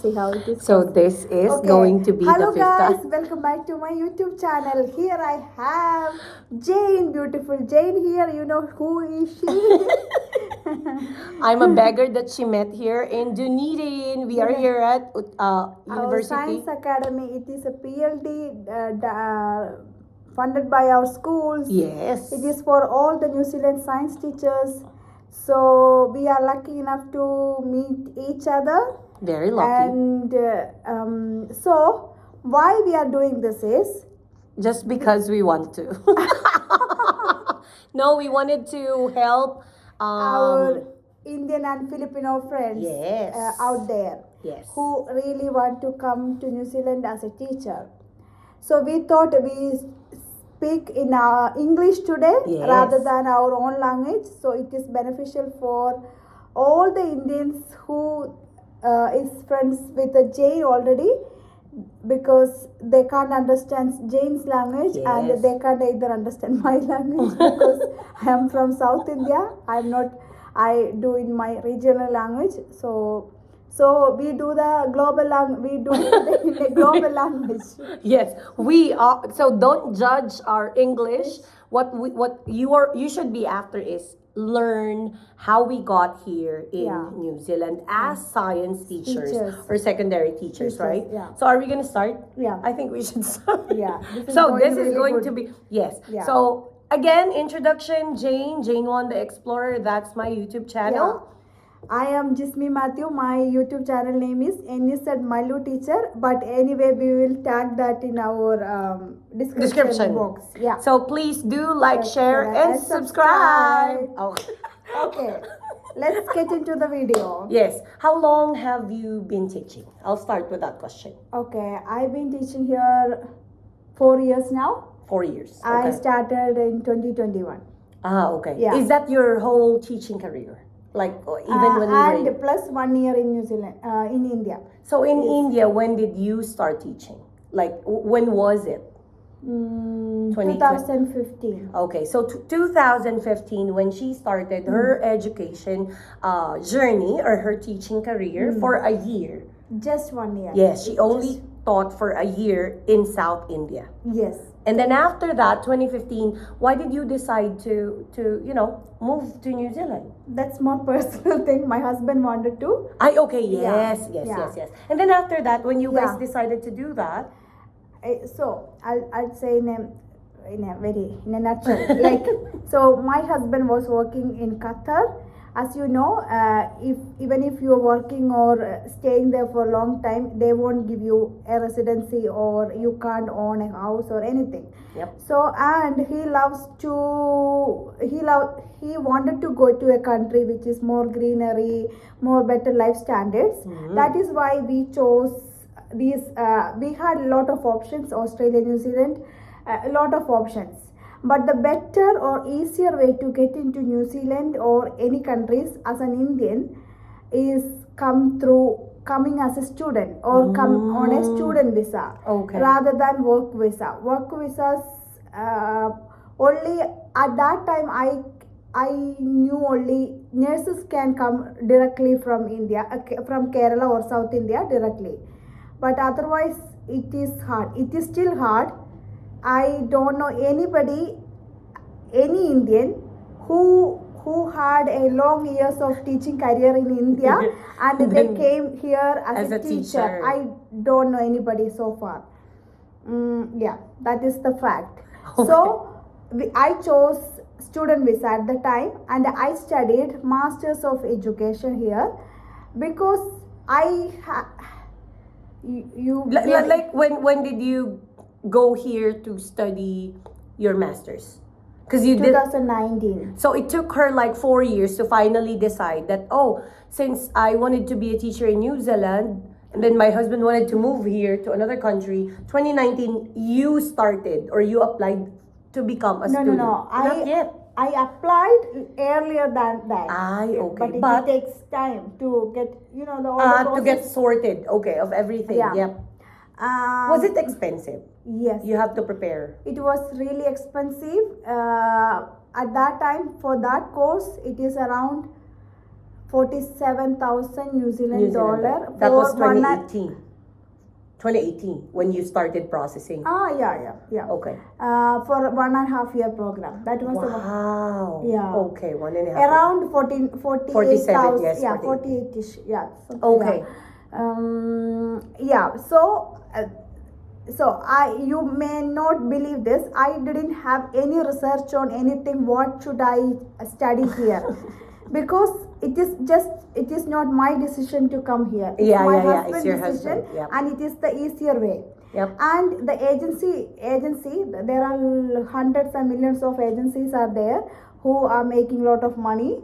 See how it is. So this is Okay. going to be Hello the fifth guys, time. welcome back to my YouTube channel. Here I have Jane, beautiful Jane here. You know who is she? I'm a beggar that she met here in Dunedin. We are here at Our University. Science Academy. It is a PLD funded by our schools. Yes. It is for all the New Zealand science teachers. So we are lucky enough to meet each other. Very lucky. And so why we are doing this is Just because we want to. No, we wanted to help our Indian and Filipino friends Yes. out there Yes. who really want to come to New Zealand as a teacher. So we thought we speak in our English today Yes. rather than our own language. So it is beneficial for all the Indians who is friends with Jane already, because they can't understand Jane's language Yes. and they can't either understand my language because I am from South India. I do in my regional language. So we do the global we do it in the global language. Yes, we are. So don't judge our English. What you should be after is learn how we got here in Yeah. New Zealand as science teachers, Teachers. or secondary teachers, right? Yeah. So are we gonna start? Yeah. I think we should start. Yeah, this is So going this is really going good. to be yes. Yeah. So again, introduction. Jane One the Explorer. That's my YouTube channel. I am Jismi Matthew. My YouTube channel name is Mallu Teacher. But anyway, we will tag that in our description box. Yeah. So please do like, share, and subscribe. Oh. Okay. Let's get into the video. Yes. How long have you been teaching? I'll start with that question. Okay. I've been teaching here 4 years now. 4 years. I Okay. started in 2021. Okay. Yeah. Is that your whole teaching career? Like even when you were and in... plus 1 year in New Zealand, in India. So in India, when did you start teaching? Like when was it? 2015. Okay, so 2015, when she started her education journey or her teaching career for a year. Just 1 year. Yes, she only taught for a year in South India. Yes. And then after that, 2015, why did you decide to move to New Zealand? That's more personal thing. My husband wanted to. Okay, Yeah. yes. And then after that, when you guys Yeah. decided to do that, So I'll say in a nutshell. Like, so my husband was working in Qatar. As you know, even if you're working or staying there for a long time, they won't give you a residency or you can't own a house or anything. Yep. So, and he wanted to go to a country which is more greenery, more better life standards. That is why we chose these. We had a lot of options, Australia, New Zealand, a lot of options. But the better or easier way to get into New Zealand or any countries as an Indian is coming as a student or come on a student visa, Okay. rather than work visa. Work visas only at that time I knew only nurses can come directly from India, from Kerala or South India directly. But otherwise it is hard. It is still hard. I don't know any Indian who had a long years of teaching career in India and they came here as a teacher. I don't know anybody so far. Yeah, that is the fact. Okay. So I chose student visa at the time and I studied Masters of Education here because like when did you go here to study your master's? Because you did. 2019. So it took her like 4 years to finally decide that, since I wanted to be a teacher in New Zealand, and then my husband wanted to move here to another country, 2019, you started or you applied to become a student. No. Not yet. I applied earlier than that. Okay. But it takes time to get, all the To get process. sorted, of everything. Yeah. Yep. Was it expensive? Yes. You have to prepare. It was really expensive. At that time, for that course, it is around 47,000 New Zealand New Zealand dollar. That was for one 2018. 2018 when you started processing. Yeah. Okay. For 1.5 year program. That was Wow. Yeah. Okay, 1.5. around 47, 48,000. yes, Yeah, 48. 48ish. Yeah. Okay. Yeah. So you may not believe this. I didn't have any research on anything. What should I study here? Because it is not my decision to come here. It's my husband's It's your decision, husband. Yep. and it is the easier way. Yep. And the agency, there are hundreds and millions of agencies are there who are making a lot of money.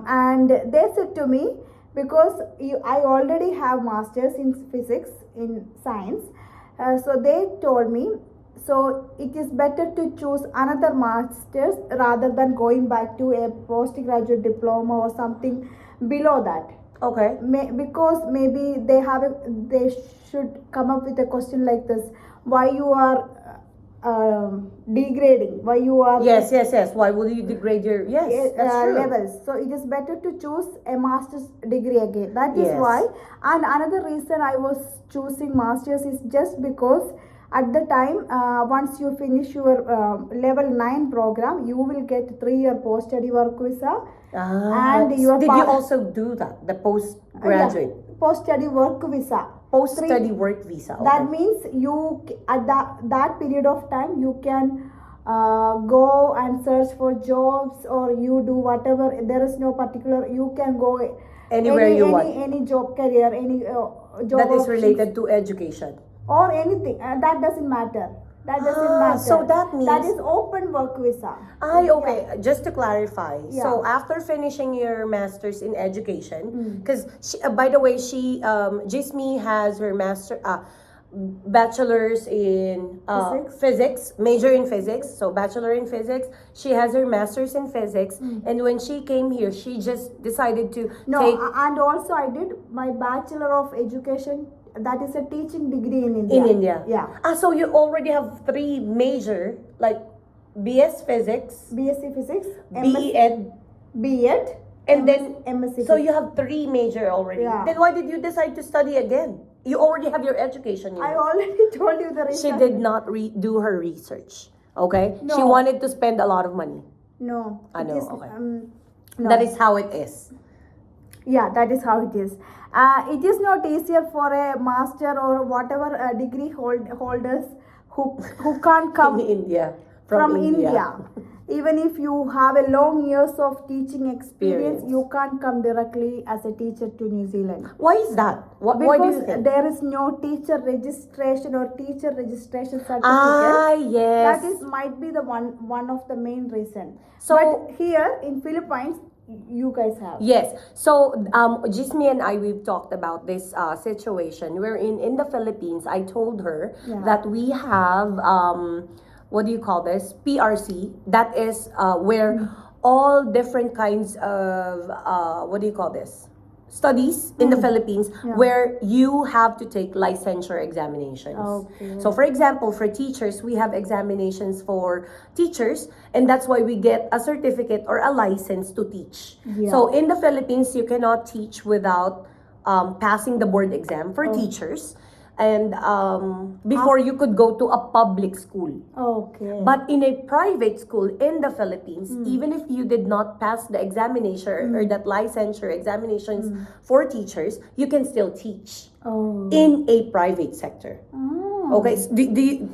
And they said to me, because I already have masters in physics, in science, so they told me, so it is better to choose another master's rather than going back to a postgraduate diploma or something below that. Okay. Because maybe they should come up with a question like this: why you are degrading? Why you are Yes. Why would you degrade your that's true. levels? So it is better to choose a master's degree again. That is Yes. why. And another reason I was choosing masters is just because at the time, once you finish your level 9 program, you will get 3-year post study work visa. And did you also do that? The postgraduate post study work visa. post study work visa. Okay. That means you at that period of time you can go and search for jobs, or you do whatever. There is no particular. You can go Anywhere you want. Any job career, any job That is options, related to education. or anything. That doesn't matter. That doesn't matter. So that means that is open work visa. Okay. Just to clarify, Yeah. so after finishing your master's in education, because by the way, Jismi has her bachelor's in physics, major in physics, so bachelor in physics. She has her master's in physics, and when she came here, she just decided to take. And also I did my bachelor of education. That is a teaching degree in India. In India. Yeah. So you already have 3 major, like BS Physics, BSc Physics, BEd, B.Ed, and then MSc. so you have 3 major already. Yeah. Then why did you decide to study again? You already have your education. I already told you the reason. She did not do her research. Okay. No. She wanted to spend a lot of money. No. I know. It is, Okay. no. That is how it is. Yeah, that is how it is. It is not easier for a master or whatever degree holders who can't come In India. from India. Even if you have a long years of teaching experience, you can't come directly as a teacher to New Zealand. Why is that? Why do you Because think? there is no teacher registration or teacher registration certificate. Yes. That might be the one of the main reason. So- but here in Philippines, you guys have. Yes. So, Jismi and I, we've talked about this situation. We're in the Philippines. I told her that we have, what do you call this? PRC. That is where all different kinds of, what do you call this? Studies in the Philippines, where you have to take licensure examinations. Okay. So for example, for teachers, we have examinations for teachers, and that's why we get a certificate or a license to teach. Yeah. So in the Philippines, you cannot teach without passing the board exam for teachers. And before you could go to a public school. Okay. But in a private school in the Philippines, even if you did not pass the examination or that licensure examinations for teachers, you can still teach in a private sector. Okay,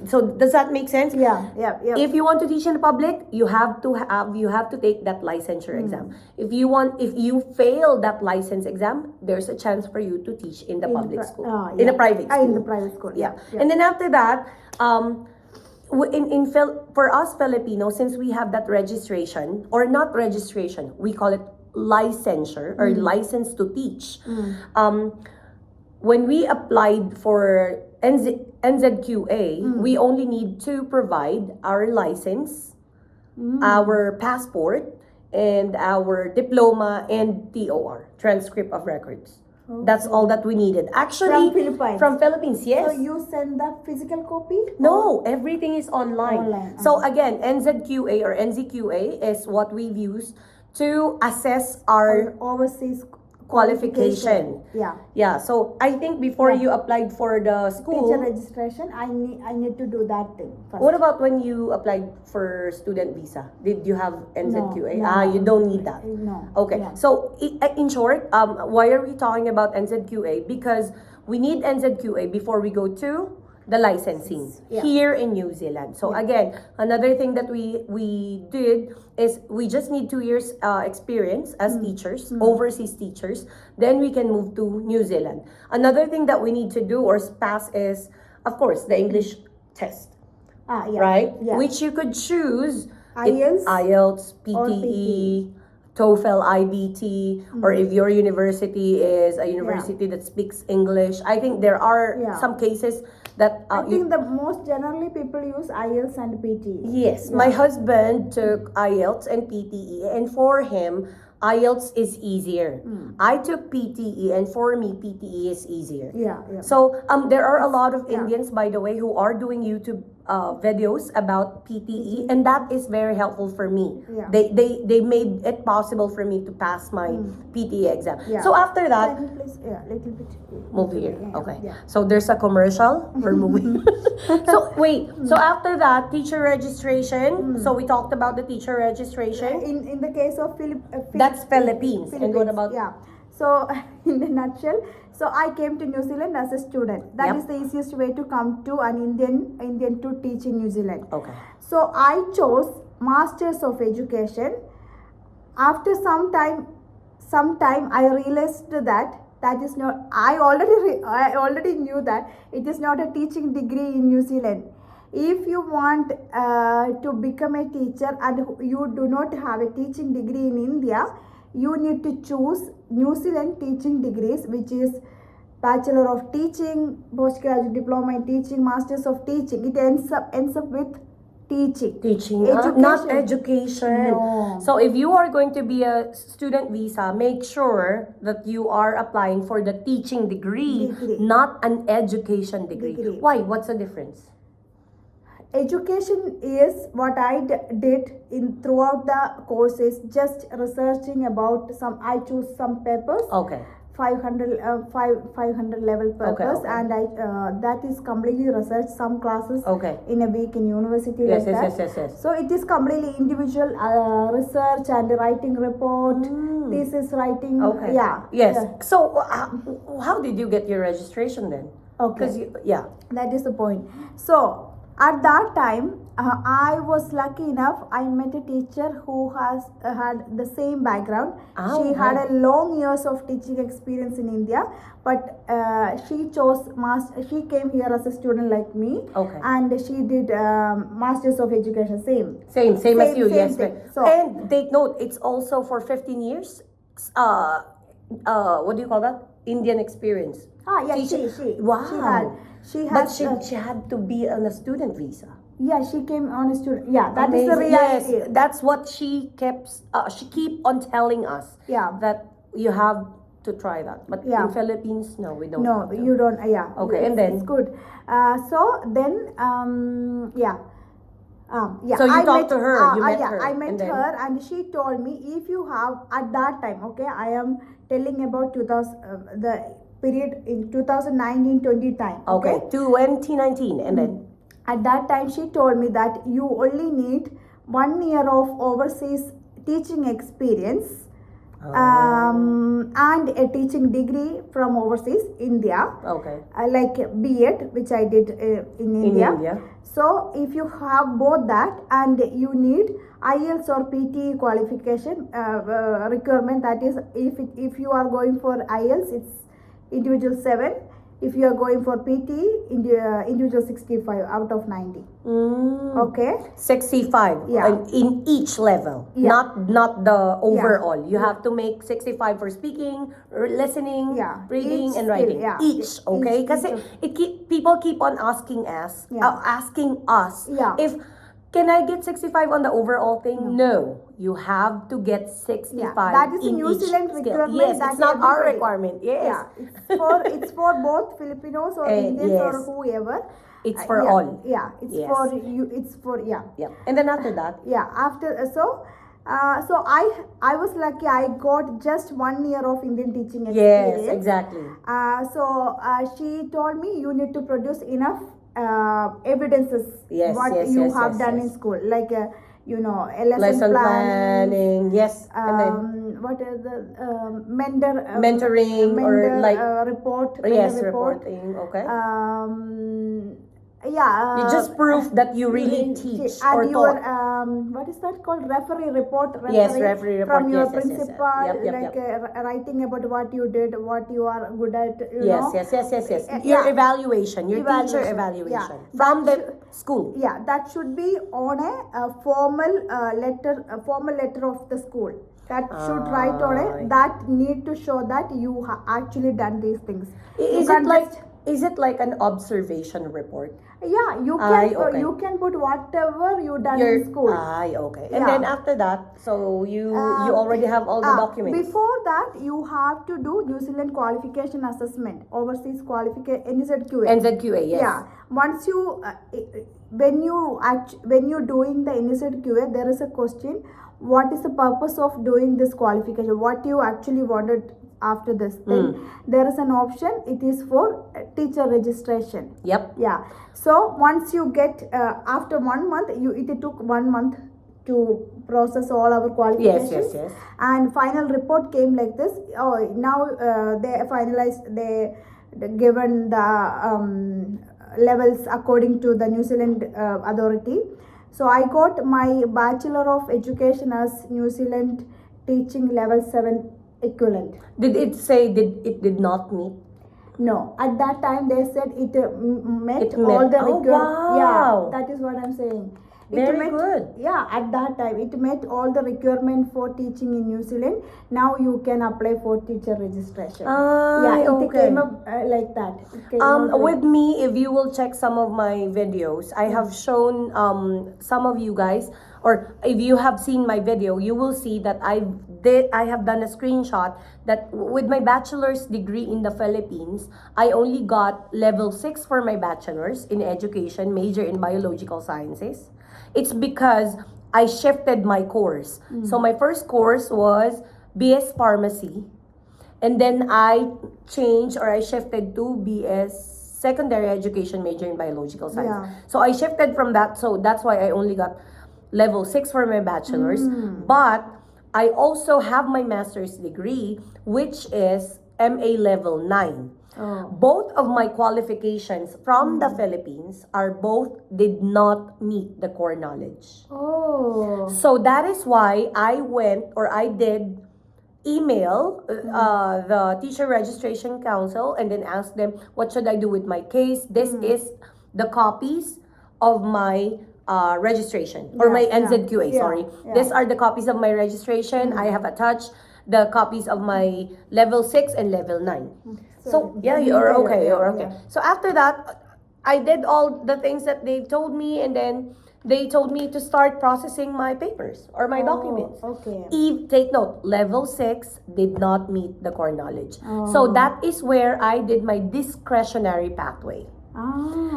so does that make sense? Yeah. If you want to teach in the public, you have to take that licensure exam. If you fail that license exam, there's a chance for you to teach in the public school, in a private school. In the private school. Yeah. And then after that, for us Filipinos, since we have that registration, or not registration, we call it licensure or license to teach. When we applied for NZQA, we only need to provide our license, our passport, and our diploma and TOR, transcript of records. That's all that we needed. Actually, from Philippines, yes. So you send the physical copy? No, everything is online. So again, NZQA or NZQA is what we've used to assess our Or overseas qualification. Yeah. Yeah, so I think before Yeah. you applied for the school, Teacher registration, I need to do that thing first. what about when you applied for student visa? Did you have NZQA? No. You don't need that. No. Okay, Yeah. so in short, why are we talking about NZQA? Because we need NZQA before we go to the licensing Yeah. here in New Zealand. So Yeah. again, another thing that we did is we just need 2 years experience as teachers, overseas teachers. Then we can move to New Zealand. Another thing that we need to do or pass is, of course, the English test, Yeah. right? Yeah. Which you could choose IELTS PTE, or PTE. TOEFL, IBT, or if your university is a university that speaks English. I think there are Yeah. some cases that I think the most generally people use IELTS and PTE. yes, my husband took IELTS and PTE, and for him, IELTS is easier. I took PTE, and for me, PTE is easier. Yeah. So there are a lot of yeah. Indians, by the way, who are doing YouTube videos about PTE, and that is very helpful for me. Yeah. They made it possible for me to pass my PTE exam. Yeah. So after that, Can you please, little bit. move here. Yeah, Okay. yeah. So there's a commercial. We're moving. So wait. So after that, teacher registration. So we talked about the teacher registration. In the case of That's Philippines. And what about? Yeah. So in a nutshell, so I came to New Zealand as a student. That Yep. is the easiest way to come to an Indian to teach in New Zealand. Okay. So I chose Masters of Education. After some time I realized that is not. I already knew that it is not a teaching degree in New Zealand. If you want to become a teacher and you do not have a teaching degree in India, you need to choose New Zealand teaching degrees, which is Bachelor of Teaching, Postgraduate Diploma in Teaching, Masters of Teaching. It ends up with teaching. Not education. No. So if you are going to be a student visa, make sure that you are applying for the teaching degree. Not an education degree. Why? What's the difference? Education is what I did in throughout the courses, just researching about I choose some papers. Okay. 500 level papers, okay. and I that is completely research, some classes Okay. in a week in university. Yes, like yes, that. yes, yes, yes. So it is completely individual research and writing report, thesis writing. Okay. Yeah. Yes. Yeah. So how did you get your registration then? Okay. Yeah. That is the point. So at that time, I was lucky enough. I met a teacher who has had the same background. She had a long years of teaching experience in India, but she chose She came here as a student like me. Okay. And she did Masters of Education. Same as you. Yes. Thing. So, and take note, it's also for 15 years. What do you call that? Indian experience. yeah, Teaching. she. Wow. She had. But she had to be on a student visa. Yeah, she came on a student. Yeah, that Amazing. is the reality. Yes, that's what she kept. She keep on telling us. Yeah. That you have to try that. But Yeah. in Philippines, no, we don't. No, have to. you don't. Yeah. Okay, and then? It's good. So then, yeah. Yeah. So you talked to her. You met yeah, her. I met and then? her, and she told me, if you have at that time, okay, I am telling about 2000 the period in 2019-20 time. Okay, 2019, and then. At that time, she told me that you only need 1 year of overseas teaching experience. And a teaching degree from overseas India. Okay. Like B.Ed, which I did in India. So if you have both that, and you need IELTS or PTE qualification requirement, that is, if you are going for IELTS, it's individual 7. If you are going for PT, individual 65 out of 90. Okay. 65. Yeah. In each level. Yeah. Not the overall. You have to make 65 for speaking, listening, Yeah. reading, Each and skill, writing. yeah. Each. Okay. Each Because people keep on asking us. Yeah. If can I get 65 on the overall thing? No. You have to get 65. Yeah, that is a in New each Zealand skill. requirement. Yes, that it's not our everybody- requirement. Yes. Yeah, it's for both Filipinos or Indians or yes. whoever. It's for yeah, all. Yeah, it's Yes. for you. It's for Yeah. And then after that. Yeah, after So I was lucky. I got just 1 year of Indian teaching Yes, experience. exactly. She told me you need to produce enough evidences Yes, what yes, you yes, have yes, done yes. in school, like you know, a lesson Lesson plan. planning, yes, and then What is the mentoring or mentor like report? yes, Mentor report. reporting. Okay. Yeah. You just prove that you really teach or and your taught. what is that called? Referee report. Yes, referee report. From your Yes, yes, yes, yes. principal, Yep, yep, like yep. writing about what you did, what you are good at. You Yes, know. yes, yes, yes, yes. Your Yeah. evaluation, your teacher Yeah. evaluation from That the school. yeah, that should be on a formal letter of the school. That should write on it. That need to show that you actually done these things. Is it like an observation report? Yeah, you can okay. you can put whatever you done Your in school. okay. And then after that, so you already have all the documents. Before that, you have to do New Zealand qualification assessment, overseas qualification, NZQA. NZQA, yes. Yeah. Once you when you doing the NZQA, there is a question: what is the purpose of doing this qualification? What you actually wanted after this? Then there is an option. It is for teacher registration. Yep. Yeah. So once you get after 1 month, it took 1 month to process all our qualifications. Yes, yes, yes. And final report came like this. Oh, now they finalized. They given the levels according to the New Zealand authority. So I got my Bachelor of Education as New Zealand Teaching Level 7 equivalent. Did it say it did not meet? No, at that time they said it met met. all the Oh, requirements. wow. Yeah, that is what I'm saying. Very good. Yeah, at that time it met all the requirement for teaching in New Zealand. Now you can apply for teacher registration. It came up like that. With me, if you will check some of my videos, I have shown some of you guys, or if you have seen my video, you will see that I have done a screenshot that with my bachelor's degree in the Philippines, I only got level 6 for my bachelor's in education, major in biological sciences. It's because I shifted my course. So my first course was BS Pharmacy. And then I shifted to BS Secondary Education, major in biological science. Yeah. So I shifted from that. So that's why I only got level 6 for my bachelor's. But I also have my master's degree, which is MA level 9. Oh. Both of my qualifications from the Philippines did not meet the core knowledge. Oh. So that is why I did email the Teacher Registration Council and then ask them, what should I do with my case? This is the copies of my registration or my NZQA, sorry. These are the copies of my registration. I have attached the copies of my level 6 and level 9. So yeah, you're okay. So after that, I did all the things that they told me, and then they told me to start processing my papers or my documents. Okay. Take note, level 6 did not meet the core knowledge. So that is where I did my discretionary pathway.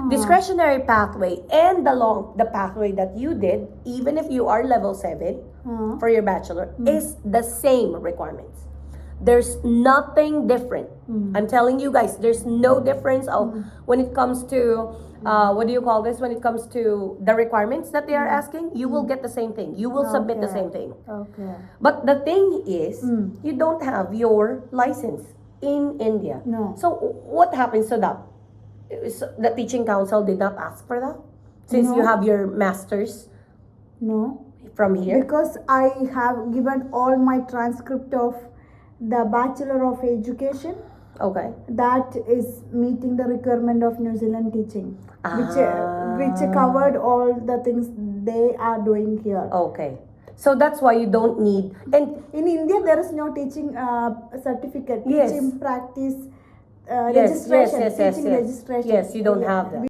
Discretionary pathway and the pathway that you did, even if you are level 7 for your bachelor, is the same requirements. There's nothing different. I'm telling you guys, there's no difference when it comes to what do you call this? When it comes to the requirements that they are asking, you will get the same thing. You will submit the same thing. Okay. But the thing is, you don't have your license in India. No. So what happens to that? The teaching council did not ask for that? Since you have your master's No. from here? Because I have given all my transcript of the Bachelor of Education. Okay. That is meeting the requirement of New Zealand teaching, which covered all the things they are doing here. Okay. So that's why you don't need. And in India, there is no teaching certificate, Yes. teaching practice yes, registration, yes, yes, teaching yes. registration. Yes, you don't have that.